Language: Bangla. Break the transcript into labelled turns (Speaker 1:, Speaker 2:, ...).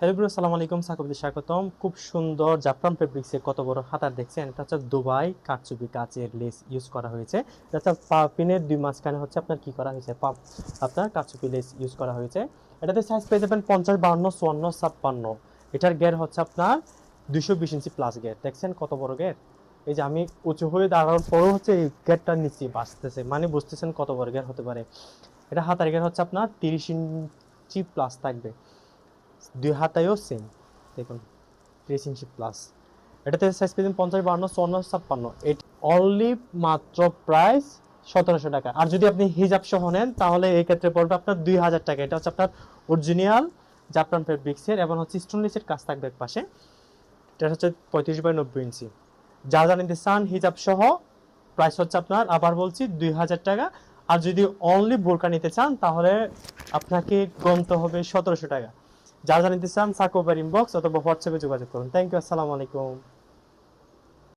Speaker 1: হ্যালো ব্রো, আসসালামু আলাইকুম। সাকিবদের স্বাগতম। খুব সুন্দর জাফরান ফেব্রিক্সের কত বড় হাতার দেখছেন। এটা হচ্ছে দুবাই কারচুপি কাচের লেস ইউজ করা হয়েছে। এটা হচ্ছে পাপিনের দুই মাঝখানে হচ্ছে আপনার কি করা হয়েছে, পাপ আপনার কারচুপি লেস ইউজ করা হয়েছে। এটাতে সাইজ পেয়ে যাবেন 50, 52, 54, 56। এটার গের হচ্ছে আপনার 220 ইঞ্চি প্লাস গের। দেখছেন কত বড় গের। এই যে আমি উঁচু হয়ে দাঁড়ানোর পরও হচ্ছে এই গেরটার নিচে বাঁচতেছে, মানে বুঝতেছেন কত বড় গের হতে পারে। এটা হাতার গের হচ্ছে আপনার 30 ইঞ্চি প্লাস থাকবে। দুই হাতায়ও সেম, দেখুন 30 ইঞ্চি প্লাস। এটাতে সাইজ পেয়েছেন 50, 52, 54, 56। এটা অনলি মাত্র প্রাইস 1700 টাকা। আর যদি আপনি হিজাব সহ নেন তাহলে এই ক্ষেত্রে পড়বে আপনার 2000 টাকা। এটা হচ্ছে আপনার অরিজিনাল জাপান ফেব্রিক্সের এবং হচ্ছে স্টোনলেসের কাজ থাকবে এক পাশে। এটা হচ্ছে 35/90 ইঞ্চি। যা যা নিতে চান হিজাব সহ প্রাইস হচ্ছে আপনার, আবার বলছি, 2000 টাকা। আর যদি অনলি বোরকা নিতে চান তাহলে আপনাকে গুনতে হবে 1700 টাকা। যা যা নিতে চান সাকোবার ইনবক্স অথবা হোয়াটসঅ্যাপে যোগাযোগ করুন। থ্যাংক ইউ, আসসালামু আলাইকুম।